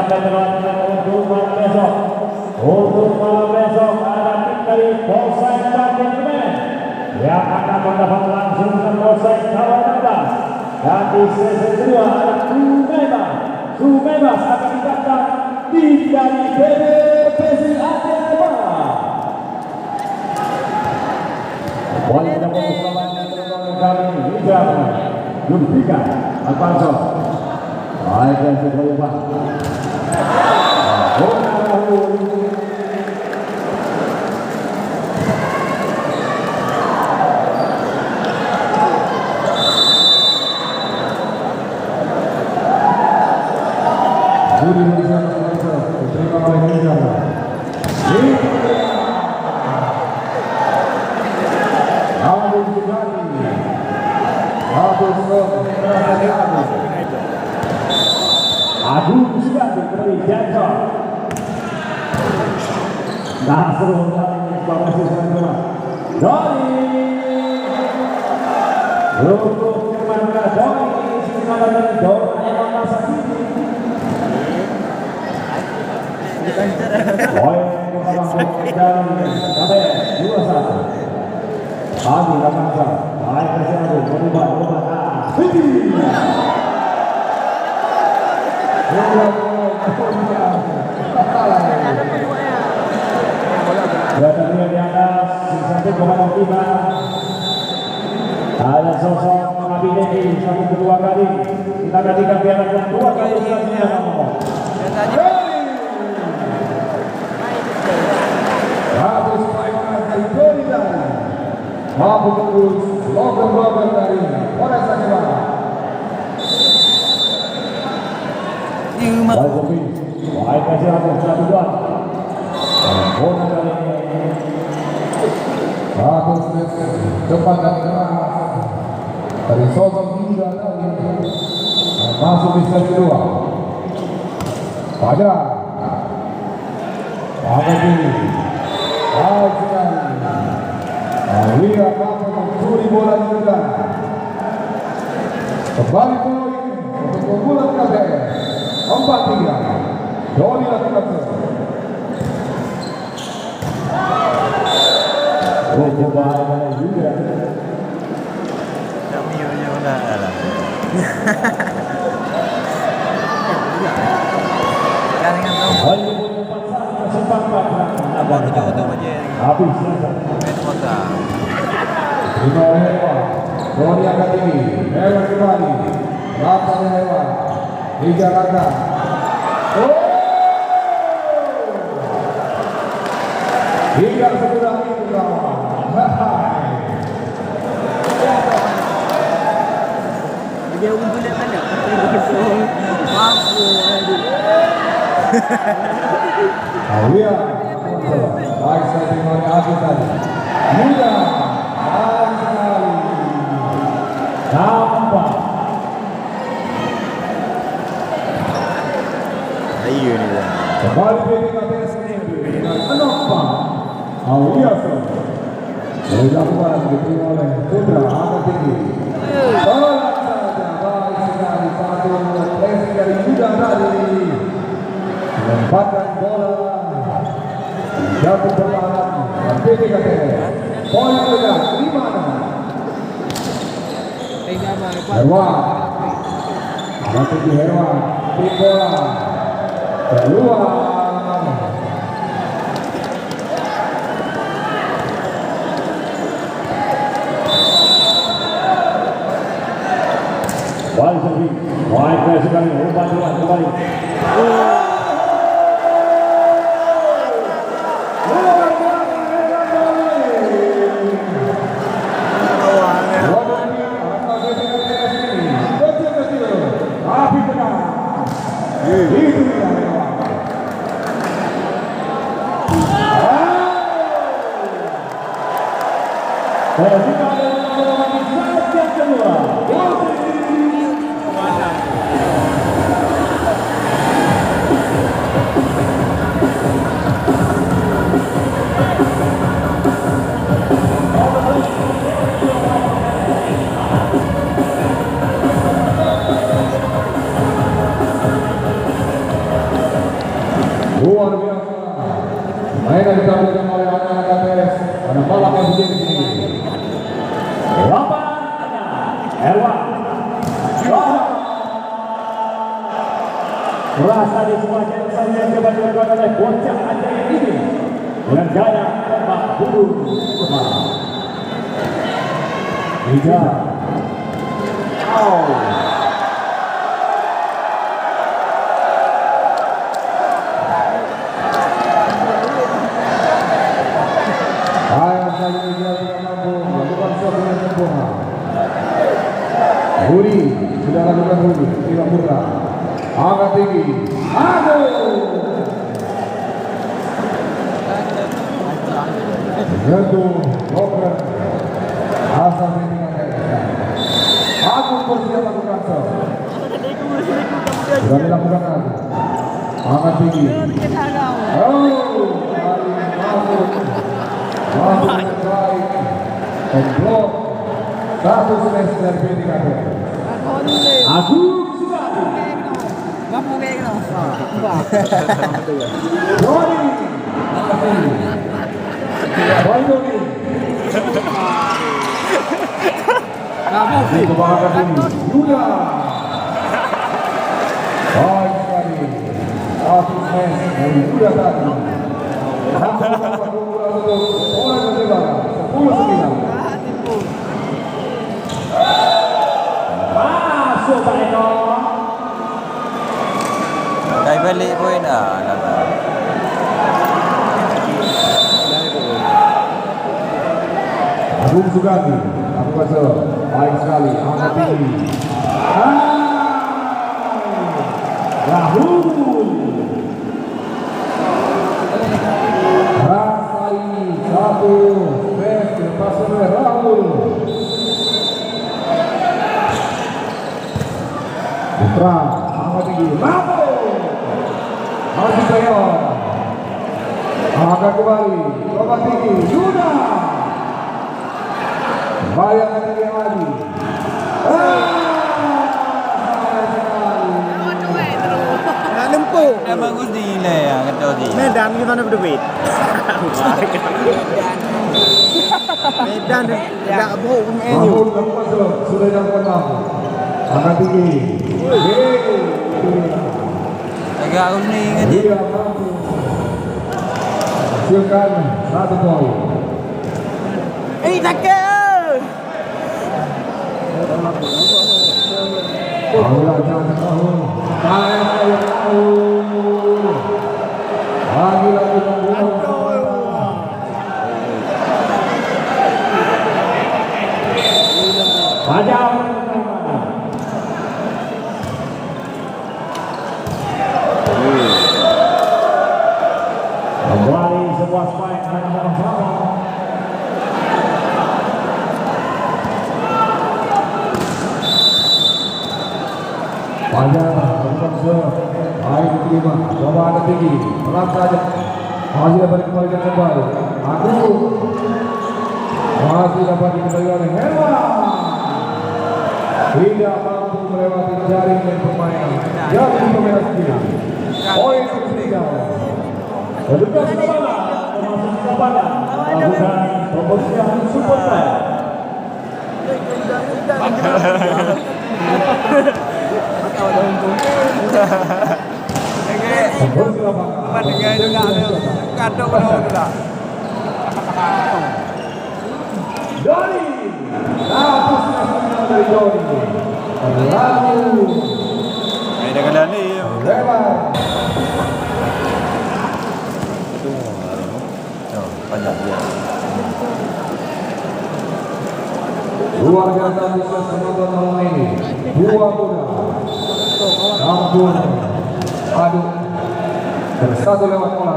pertandingan untuk malam besok. Untuk malam besok ada tim dari Polsek Gentleman yang akan mendapat langsung ke Polsek Kawanabas. Dan di sesi kedua ada Sumebas akan didaftar tim dari BB Persib Aceh Barat. Boleh dapat perlawanan kali ini Hijab Ludwika Alfonso. Baik dan sesuai Pak. Agung sudah diberi jatuh. Nasrul Bapak Siswa Doni untuk Kemangga Doni Singalan Doni Emang masa kini poin dan sampai 2-1 Adi Rakamsa baik kesehatan berubah Datangnya di atas satu kepada kita ada sosok Abideki satu kedua kali kita gantikan piala kedua kali selanjutnya harus mainkan dari Florida mampu tembus logo dari Polres Aceh Barat. Baik kasih aku satu dua. Bola kali ini bagus cepat dan keras dari sosok muda tadi masuk di set kedua. Pada ini baik sekali. Alia mampu mencuri bola di udara. Kembali poin untuk membulat KBR 4-3. Doni lakukan coba juga. Kami udah lah. Kan dengan tahu. Apa tu aja. Habis. Kota. Lima hewan. Doni akan tinggi. Hewan kembali. Rata hewan. Di Jakarta. Hingga sesudah itu kawan. Dia umpulan mana? Mampu. Alia. Baik saya tengok aku tadi. Muda. Baik sekali. Nampak. Ayo ni dah. Kembali PDKPS ini menopang Auliaso dilakukan diterima oleh Putra angkat tinggi. Tolak saja baik sekali satu presi dari Yuda tadi menempatkan bola jatuh perlahan dan PDKPS poin tegak 5-6. Herwan masuk di Herwan di bola keluar. Baik sekali umpan kembali. Rasa di semua channel yang coba dilakukan oleh bocah ajaib ini dengan gaya tembak bulu kepala. 3 out. Budi sudah lakukan Budi, tidak murah, angkat tinggi, Jatuh, Robert, asal tinggal aku bersiap lakukan sudah dilakukan lagi, angkat tinggi, masuk baik, blok. Satu smash dari PDKP. Aku sudah. Kamu kayak gitu. Roni. Roni. Kamu sih kebanyakan ini. Yuda. Baik sekali. Satu smash dari Yuda tadi. Satu orang yang terbaik. 10-9. Masuk Pak Eko. Dah balik poin dah. Agung Sugandi, aku rasa baik sekali, angkat tinggi. Rahul. Rasa ini satu, smash lepas oleh Rahul. Putra, angkat tinggi, mampu. Masih saya. Angkat kembali, coba tinggi, sudah. Bayangkan tinggi lagi. Lempu. Dah bagus nilai yang kata dia. Medan gimana berduit? Medan enggak bohong MU. Sudah dapat tahu. Angkat tinggi. Agak unik kan dia. Dia mampu. Silakan satu poin. Takut. Allah jangan tahu. Saya tahu. Lagi membunuh. Pajak. Kembali sebuah spike dan sama-sama. Pajak bukan baik diterima. Coba ada tinggi. Pelan saja. Masih dapat dikembalikan kembali. Aku masih dapat dikembalikan oleh Herman. Tidak mampu melewati jaring dan permainan. Jadi pemain kiri. Poin ketiga. Petugas keamanan termasuk keamanan melakukan pembersihan super time. Doni, hapus dari Doni. Lalu, Ada kalian ni. Lebar. Banyak dia. Luar biasa bisa penonton malam ini. Dua muda. Namun, aduk. Bersatu lewat pola.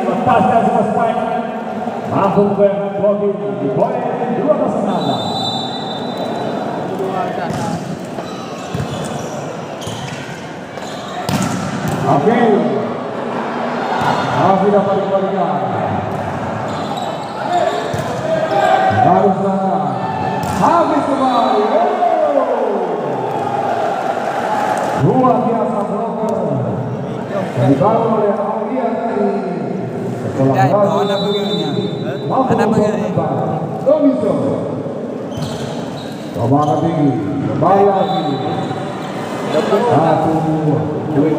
Lepaskan semua spike. Mampu berblocking di poin 2-6. Oke, masih dapat dikembalikan. Baru sana, habis kembali. Luar biasa blocker. Dibangun oleh Aulia tadi. Dah, mana begini? Mana begini? Domiso. Coba tinggi, kembali lagi. Satu, dua, dari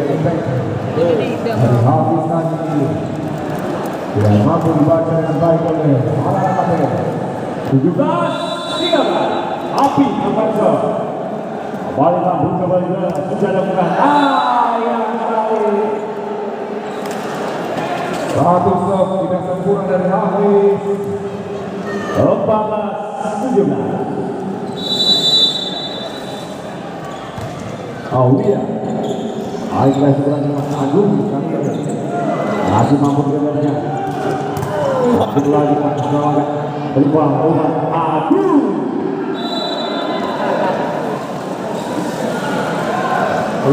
habis tadi. Tidak mampu dibaca dengan baik oleh Malang 17-13. Api Avanza. Kembali lambung kembali sudah lakukan. Yang terakhir. Satu stop tidak sempurna dari Hafiz. 14-17. Aulia, akhirnya sebenarnya Mas Agung masih mampu dengarnya. Masih lagi semangat berubah Mas Agung.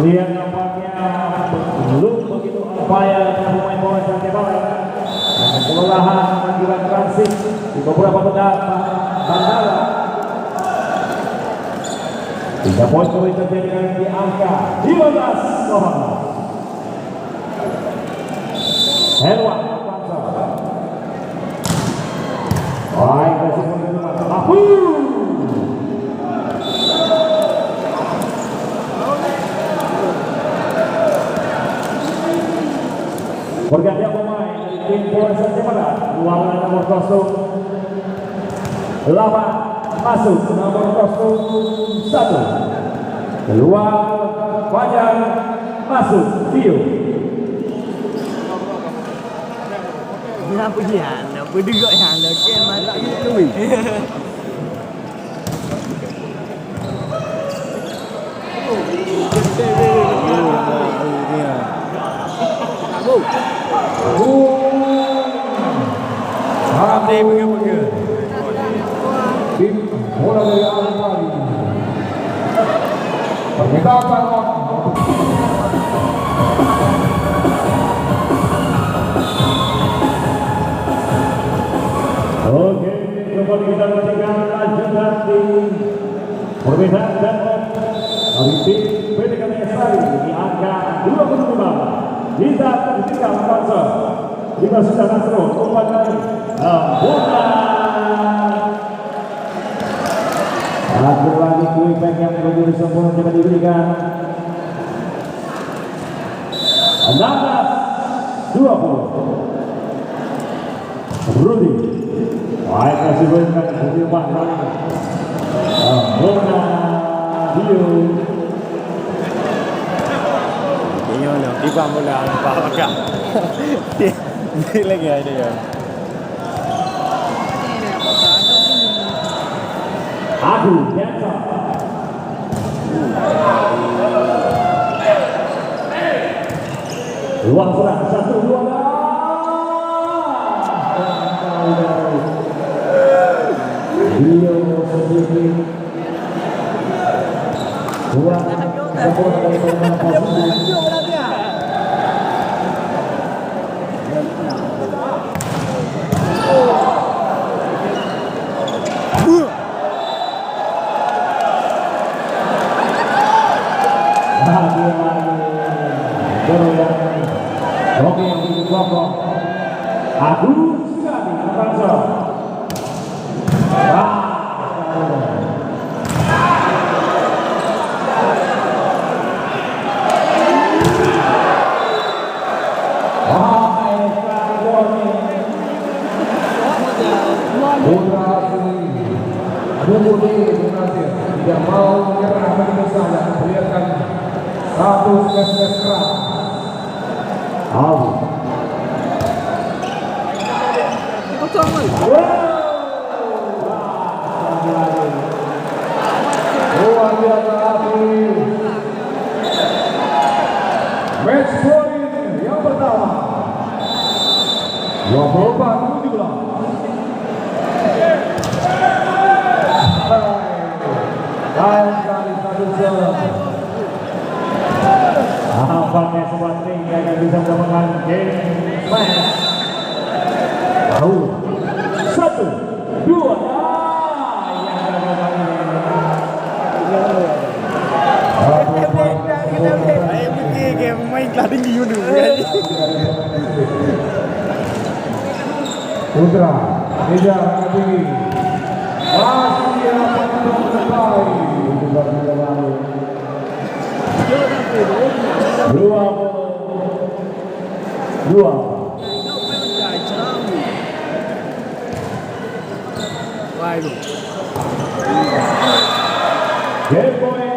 Lihat nampaknya belum begitu upaya pemain bola Santi Bawang dan kelelahan panggilan transit di beberapa bandara. 3 poin kembali terjadi di angka 15-18. Herwan Avanza. Baik, kasih pengumuman. Pergantian pemain dari tim Polres Aceh Barat. Ruangan nomor 08 masuk nomor 01. Keluar Fajar, masuk Tio. Kenapa dia? Kenapa duduk yang lagi malah itu? Tim bola dari Al-Fari. Permintaan oke, kembali kita lanjutkan lanjutan di perbedaan dan dari tim PDKT Sari di angka 25. Kita ketika Avanza kita sudah masuk umpan dari bola. Akhir lagi quick back yang menjadi sempurna coba diberikan. 16-20. Rudy. Baik, kasih berikan Rudy Mahlan. Bona Dio. Ini mana? Tiba mula nampak agak. Ini lagi ada ya. Aduh, biasa. Ruang serang 1-2. Dio sendiri. Ruang sempurna dari pemain posisi. Oke, yang dikokok Agung sekali Avanza. Putra Asli tidak mau menyerah begitu saja, memperlihatkan satu tes keras. Luar biasa Afi. Match point yang pertama 24-17. Sayang sekali satu set. Nampaknya sempat tinggal yang bisa mendapatkan game match. Tahu 1, 2. Saya pergi game main kelas tinggi dulu. Putra, Ida tinggi. masih akan selesai untuk berlalu. 2-2. Game point